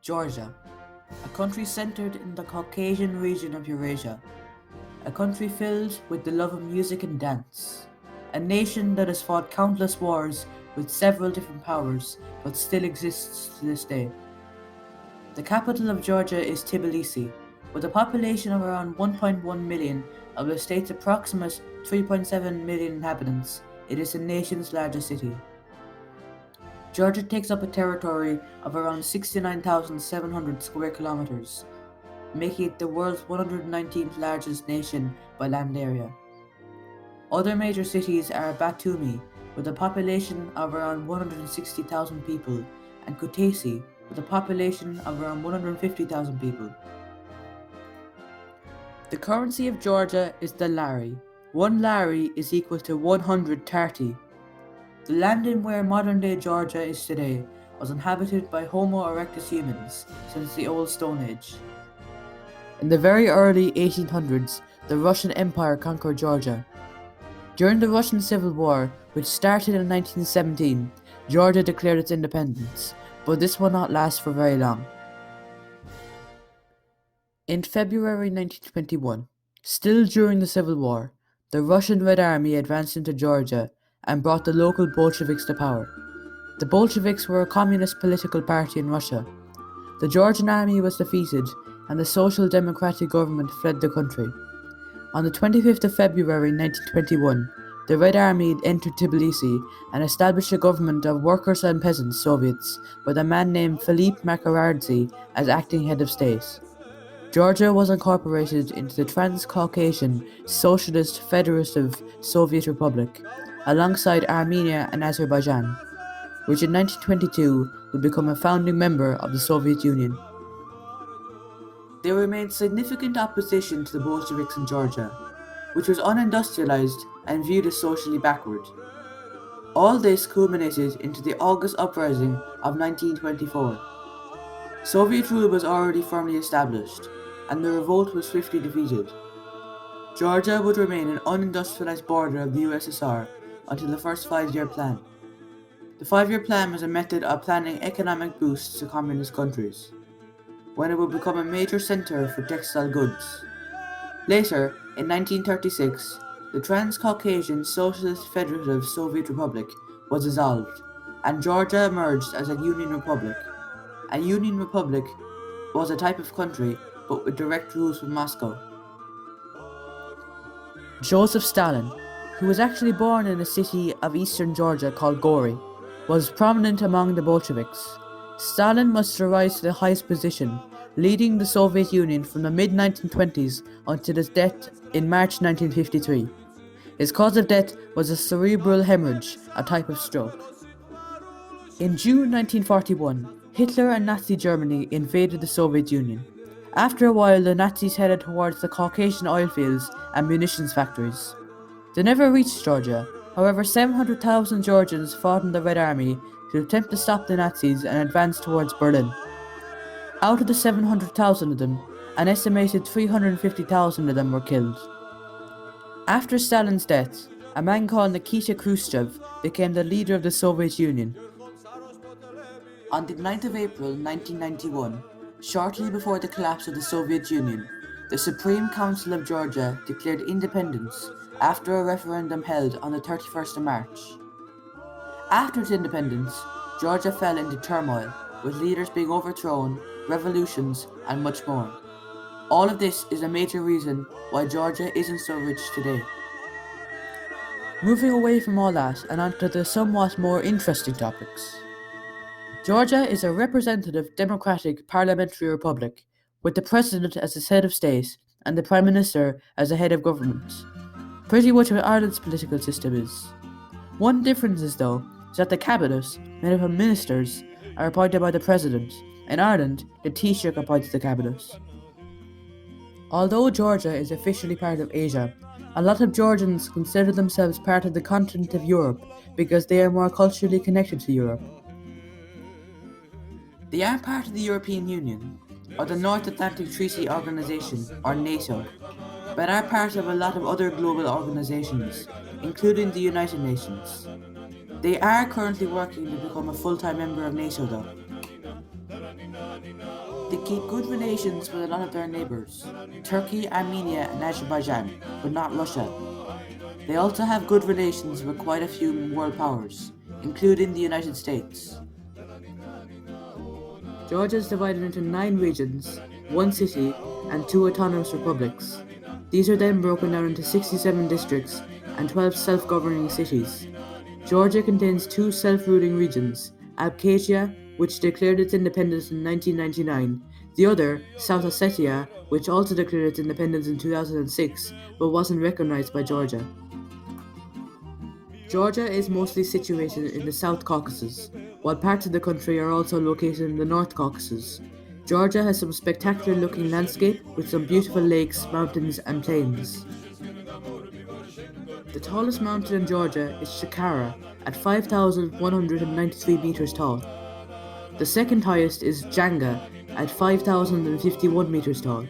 Georgia, a country centered in the Caucasian region of Eurasia, a country filled with the love of music and dance, a nation that has fought countless wars with several different powers but still exists to this day. The capital of Georgia is Tbilisi, with a population of around 1.1 million of the state's approximate 3.7 million inhabitants. It is the nation's largest city. Georgia takes up a territory of around 69,700 square kilometers, making it the world's 119th largest nation by land area. Other major cities are Batumi, with a population of around 160,000 people, and Kutaisi, with a population of around 150,000 people. The currency of Georgia is the lari. 1 lari is equal to 130. The land in where modern-day Georgia is today was inhabited by Homo erectus humans since the Old Stone Age. In the very early 1800s, the Russian Empire conquered Georgia. During the Russian Civil War, which started in 1917, Georgia declared its independence, but this will not last for very long. In February 1921, still during the Civil War, the Russian Red Army advanced into Georgia and brought the local Bolsheviks to power. The Bolsheviks were a communist political party in Russia. The Georgian army was defeated and the Social Democratic government fled the country. On the 25th of February 1921, the Red Army entered Tbilisi and established a government of workers and peasants Soviets with a man named Philippe Makaradze as acting head of state. Georgia was incorporated into the Transcaucasian Socialist Federative Soviet Republic, alongside Armenia and Azerbaijan, which in 1922 would become a founding member of the Soviet Union. There remained significant opposition to the Bolsheviks in Georgia, which was unindustrialized and viewed as socially backward. All this culminated into the August Uprising of 1924. Soviet rule was already firmly established, and the revolt was swiftly defeated. Georgia would remain an unindustrialized border of the USSR until the first 5-year plan. The 5-year plan was a method of planning economic boosts to communist countries, when it would become a major center for textile goods. Later, in 1936, the Transcaucasian Socialist Federative Soviet Republic was dissolved, and Georgia emerged as a Union Republic. A Union Republic was a type of country, but with direct rules from Moscow. Joseph Stalin, who was actually born in a city of eastern Georgia called Gori, was prominent among the Bolsheviks. Stalin must rise to the highest position, leading the Soviet Union from the mid-1920s until his death in March 1953. His cause of death was a cerebral hemorrhage, a type of stroke. In June 1941, Hitler and Nazi Germany invaded the Soviet Union. After a while, the Nazis headed towards the Caucasian oil fields and munitions factories. They never reached Georgia. However, 700,000 Georgians fought in the Red Army to attempt to stop the Nazis and advance towards Berlin. Out of the 700,000 of them, an estimated 350,000 of them were killed. After Stalin's death, a man called Nikita Khrushchev became the leader of the Soviet Union. On the 9th of April 1991, shortly before the collapse of the Soviet Union, the Supreme Council of Georgia declared independence after a referendum held on the 31st of March. After its independence, Georgia fell into turmoil, with leaders being overthrown, revolutions, and much more. All of this is a major reason why Georgia isn't so rich today. Moving away from all that and onto the somewhat more interesting topics. Georgia is a representative democratic parliamentary republic, with the president as the head of state and the prime minister as the head of government. Pretty much what Ireland's political system is. One difference is, though, is that the cabinet, made up of ministers, are appointed by the president. In Ireland, the Taoiseach appoints the cabinet. Although Georgia is officially part of Asia, a lot of Georgians consider themselves part of the continent of Europe because they are more culturally connected to Europe. They are part of the European Union, or the North Atlantic Treaty Organization, or NATO, but are part of a lot of other global organizations, including the United Nations. They are currently working to become a full-time member of NATO, though. They keep good relations with a lot of their neighbours, Turkey, Armenia and Azerbaijan, but not Russia. They also have good relations with quite a few world powers, including the United States. Georgia is divided into 9 regions, 1 city, and 2 autonomous republics. These are then broken down into 67 districts and 12 self-governing cities. Georgia contains 2 self-ruling regions, Abkhazia, which declared its independence in 1999, the other, South Ossetia, which also declared its independence in 2006, but wasn't recognized by Georgia. Georgia is mostly situated in the South Caucasus, while parts of the country are also located in the North Caucasus. Georgia has some spectacular looking landscape with some beautiful lakes, mountains and plains. The tallest mountain in Georgia is Saqqara at 5,193 meters tall. The second highest is Janga at 5,051 meters tall,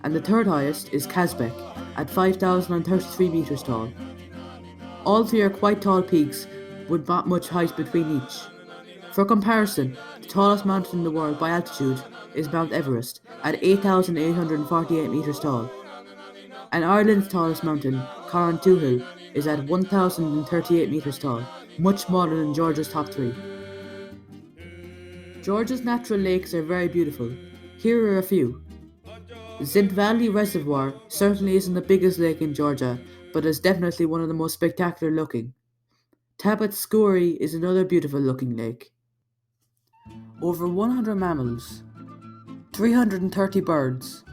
and the third highest is Kazbek at 5,033 meters tall. All 3 are quite tall peaks with not much height between each. For comparison, the tallest mountain in the world by altitude is Mount Everest at 8,848 meters tall, and Ireland's tallest mountain, Carrauntoohil, is at 1,038 meters tall, much smaller than Georgia's top 3. Georgia's natural lakes are very beautiful. Here are a few. The Zint Valley Reservoir certainly isn't the biggest lake in Georgia, but is definitely one of the most spectacular looking. Tabat Skoury is another beautiful looking lake. Over 100 mammals, 330 birds,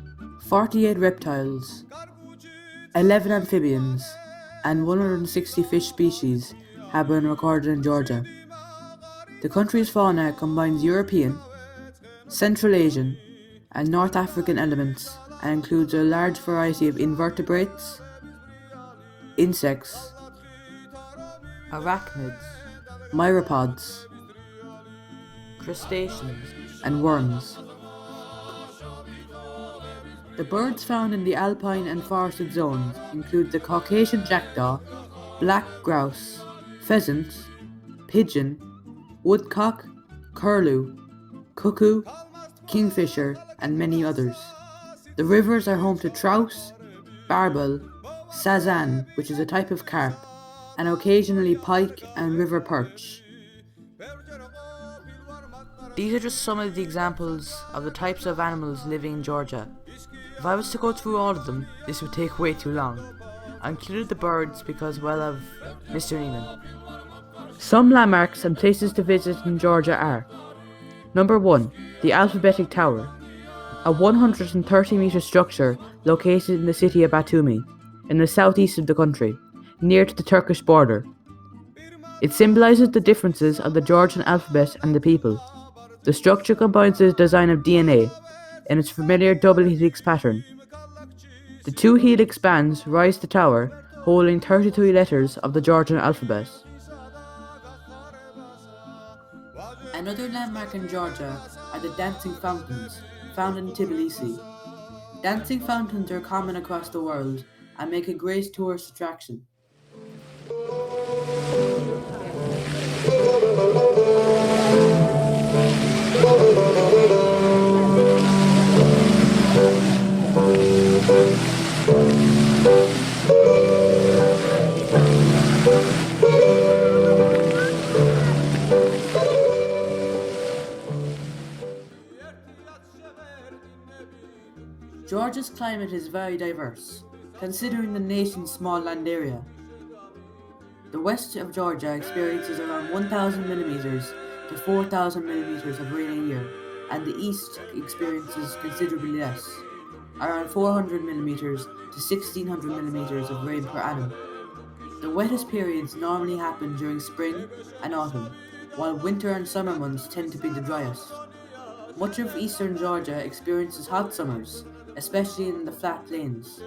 48 reptiles, 11 amphibians, and 160 fish species have been recorded in Georgia. The country's fauna combines European, Central Asian, and North African elements and includes a large variety of invertebrates, insects, arachnids, myriapods, crustaceans, and worms. The birds found in the alpine and forested zones include the Caucasian jackdaw, black grouse, pheasant, pigeon, woodcock, curlew, cuckoo, kingfisher, and many others. The rivers are home to trout, barbel, sazan, which is a type of carp, and occasionally pike and river perch. These are just some of the examples of the types of animals living in Georgia. If I was to go through all of them, this would take way too long. I included the birds because, well, of Mr. Neiman. Some landmarks and places to visit in Georgia are: Number 1. The Alphabetic Tower, a 130-meter structure located in the city of Batumi, in the southeast of the country, near to the Turkish border. It symbolizes the differences of the Georgian alphabet and the people. The structure combines the design of DNA in its familiar double helix pattern. The 2 helix bands rise the tower, holding 33 letters of the Georgian alphabet. Another landmark in Georgia are the dancing fountains, found in Tbilisi. Dancing fountains are common across the world and make a great tourist attraction. Georgia's climate is very diverse, considering the nation's small land area. The west of Georgia experiences around 1,000 millimeters to 4,000 millimeters of rain a year, and the east experiences considerably less, around 400 millimeters to 1,600 millimeters of rain per annum. The wettest periods normally happen during spring and autumn, while winter and summer months tend to be the driest. Much of eastern Georgia experiences hot summers, especially in the flat plains,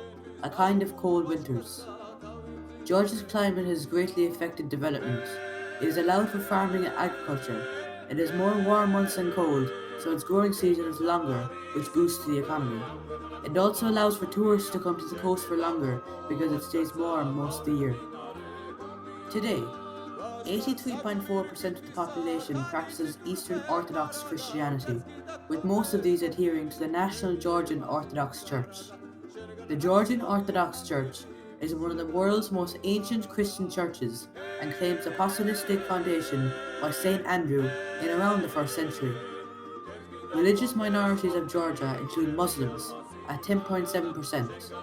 a kind of cold winters. Georgia's climate has greatly affected development. It is allowed for farming and agriculture. It has more warm months than cold, so its growing season is longer, which boosts the economy. It also allows for tourists to come to the coast for longer because it stays warm most of the year. Today, 83.4% of the population practices Eastern Orthodox Christianity, with most of these adhering to the National Georgian Orthodox Church. The Georgian Orthodox Church is one of the world's most ancient Christian churches and claims apostolic foundation by St. Andrew in around the 1st century. Religious minorities of Georgia include Muslims at 10.7%,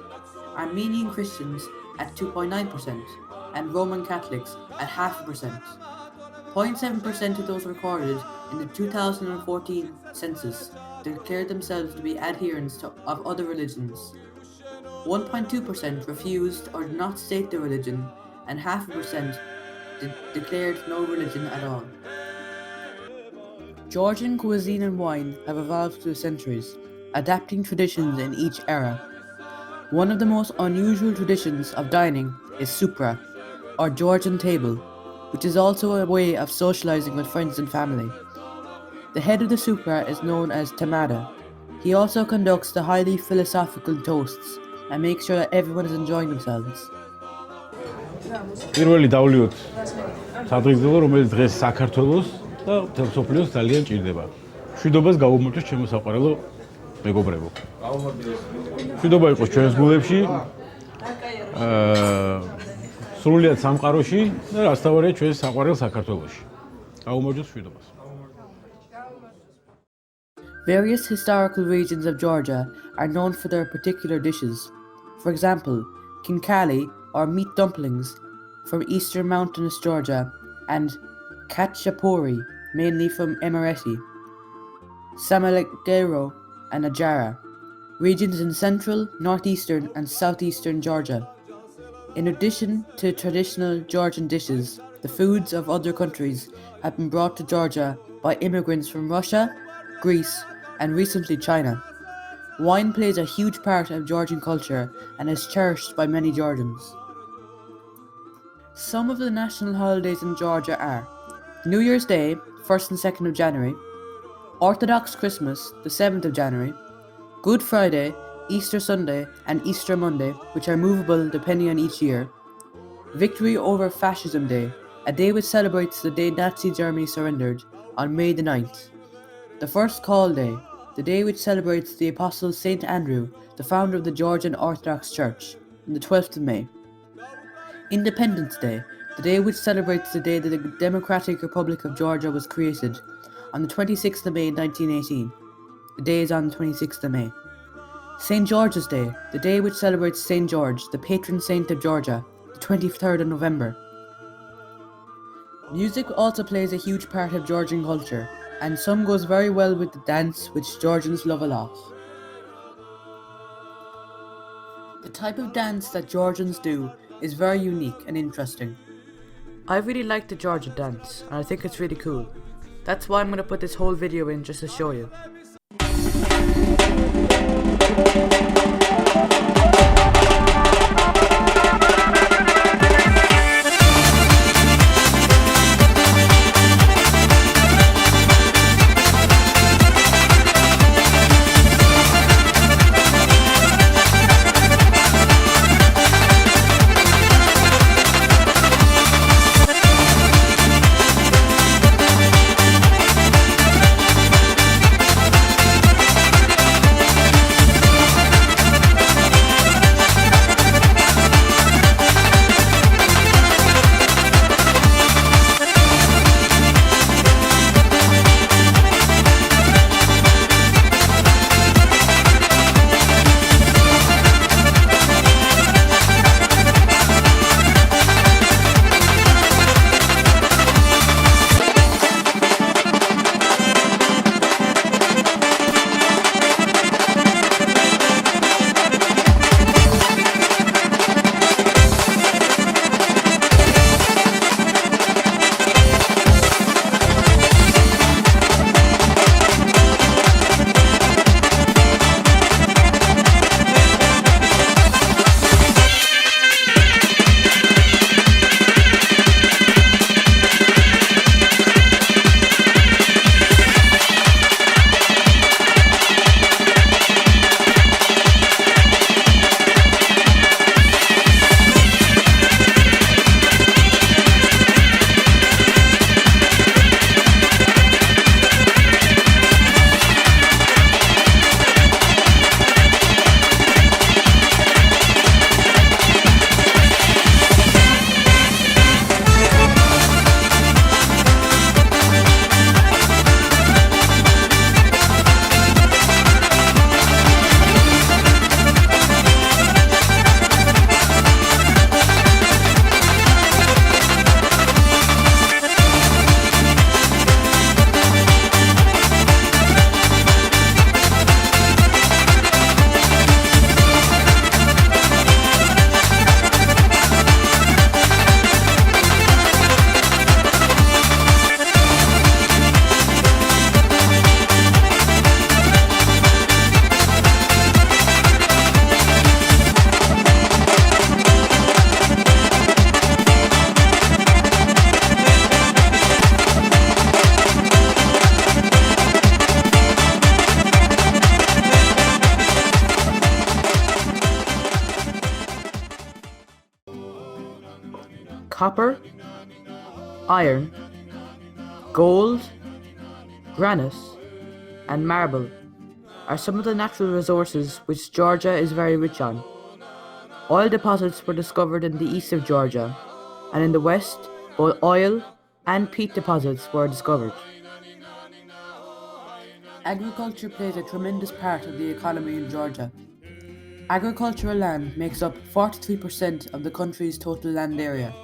Armenian Christians at 2.9%, and Roman Catholics at 0.5%. 0.7% of those recorded in the 2014 census declared themselves to be adherents of other religions. 1.2% refused or did not state their religion, and 0.5% declared no religion at all. Georgian cuisine and wine have evolved through centuries, adapting traditions in each era. One of the most unusual traditions of dining is supra, or Georgian table, which is also a way of socializing with friends and family. The head of the supra is known as tamada. He also conducts the highly philosophical toasts and makes sure that everyone is enjoying themselves. პირველი დავლიოთ სადღეგრძელო, რომელიც დღეს საქართველოს და მთელ მსოფლიოს ძალიან ჭირდება. მშვიდობას გავუმოწოს ჩემო საყვარელო მეგობრებო. მშვიდობა იყოს ჩვენს გულებში, სრულიად სამყაროში და რასთავარია ჩვენს საყვარელ საქართველოში. გავუმოწოს მშვიდობას. Various historical regions of Georgia are known for their particular dishes. For example, kinkali, or meat dumplings, from eastern mountainous Georgia, and khachapuri, mainly from Emirati, Samalagero, and Ajara, regions in central, northeastern, and southeastern Georgia. In addition to traditional Georgian dishes, the foods of other countries have been brought to Georgia by immigrants from Russia, Greece, and recently China. Wine plays a huge part of Georgian culture and is cherished by many Georgians. Some of the national holidays in Georgia are New Year's Day, 1st and 2nd of January, Orthodox Christmas, the 7th of January, Good Friday, Easter Sunday, and Easter Monday, which are movable depending on each year, Victory over Fascism Day, a day which celebrates the day Nazi Germany surrendered on May the 9th, the First Call Day, the day which celebrates the Apostle St. Andrew, the founder of the Georgian Orthodox Church, on the 12th of May, Independence Day, the day which celebrates the day that the Democratic Republic of Georgia was created, on the 26th of May 1918. The day is on the 26th of May. St. George's Day, the day which celebrates St. George, the patron saint of Georgia, the 23rd of November. Music also plays a huge part of Georgian culture, and some goes very well with the dance, which Georgians love a lot. The type of dance that Georgians do is very unique and interesting. I really like the Georgian dance, and I think it's really cool. That's why I'm going to put this whole video in just to show you. Copper, iron, gold, granite, and marble are some of the natural resources which Georgia is very rich on. Oil deposits were discovered in the east of Georgia, and in the west, both oil and peat deposits were discovered. Agriculture plays a tremendous part of the economy in Georgia. Agricultural land makes up 43% of the country's total land area.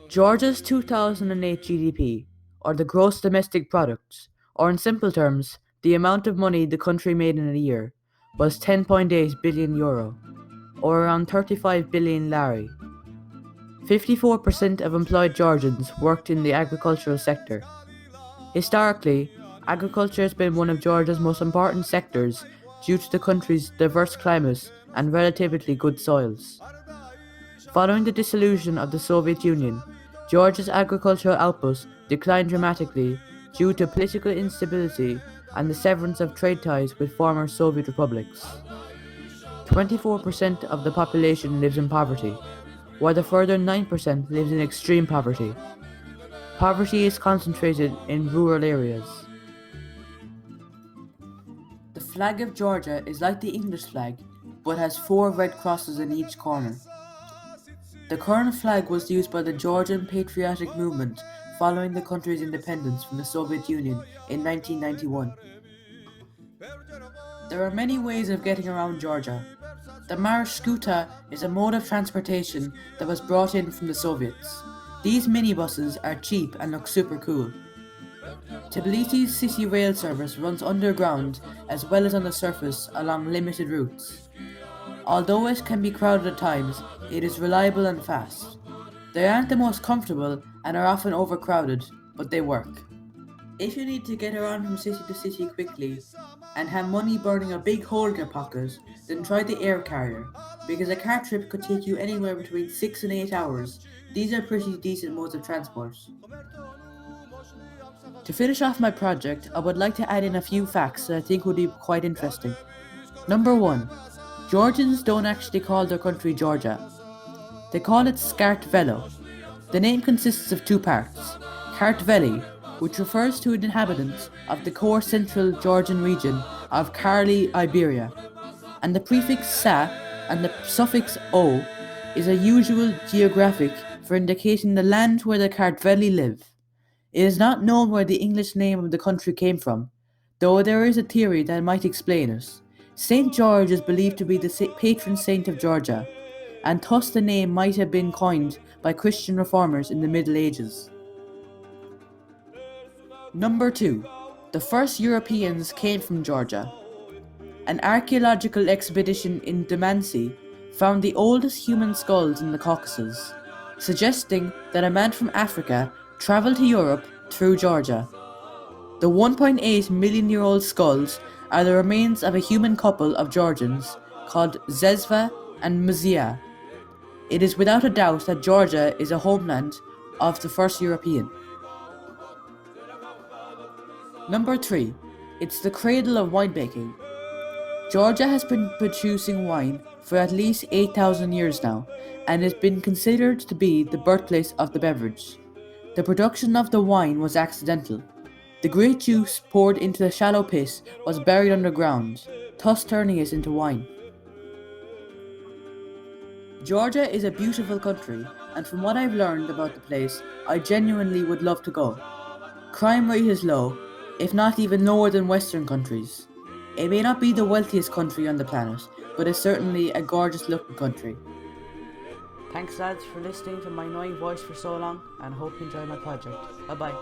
Georgia's 2008 GDP, or the gross domestic product, or in simple terms, the amount of money the country made in a year, was 10.8 billion euro, or around 35 billion lari. 54% of employed Georgians worked in the agricultural sector. Historically, agriculture has been one of Georgia's most important sectors due to the country's diverse climate and relatively good soils. Following the dissolution of the Soviet Union, Georgia's agricultural output declined dramatically due to political instability and the severance of trade ties with former Soviet republics. 24% of the population lives in poverty, while the further 9% lives in extreme poverty. Poverty is concentrated in rural areas. The flag of Georgia is like the English flag, but has 4 red crosses in each corner. The current flag was used by the Georgian patriotic movement following the country's independence from the Soviet Union in 1991. There are many ways of getting around Georgia. The Marshruta is a mode of transportation that was brought in from the Soviets. These minibuses are cheap and look super cool. Tbilisi's city rail service runs underground as well as on the surface along limited routes. Although it can be crowded at times, it is reliable and fast. They aren't the most comfortable and are often overcrowded, but they work. If you need to get around from city to city quickly and have money burning a big hole in your pocket, then try the air carrier, because a car trip could take you anywhere between 6 and 8 hours. These are pretty decent modes of transport. To finish off my project, I would like to add in a few facts that I think would be quite interesting. Number 1. Georgians don't actually call their country Georgia. They call it Skartvelo. The name consists of 2 parts. Kartveli, which refers to an inhabitant of the core central Georgian region of Karli, Iberia, and the prefix sa and the suffix o is a usual geographic for indicating the land where the Kartveli live. It is not known where the English name of the country came from, though there is a theory that might explain it. St. George is believed to be the patron saint of Georgia, and thus the name might have been coined by Christian reformers in the Middle Ages. Number 2. The first Europeans came from Georgia. An archaeological expedition in Dmanisi found the oldest human skulls in the Caucasus, suggesting that a man from Africa travelled to Europe through Georgia. The 1.8 million-year-old skulls are the remains of a human couple of Georgians called Zvezda and Mzia. It is without a doubt that Georgia is a homeland of the first European. Number 3. It's the cradle of winemaking. Georgia has been producing wine for at least 8,000 years now, and has been considered to be the birthplace of the beverage. The production of the wine was accidental. The grape juice poured into the shallow pit was buried underground, thus turning it into wine. Georgia is a beautiful country, and from what I've learned about the place, I genuinely would love to go. Crime rate is low, if not even lower than Western countries. It may not be the wealthiest country on the planet, but it's certainly a gorgeous looking country. Thanks lads for listening to my annoying voice for so long, and I hope you enjoy my project. Bye bye.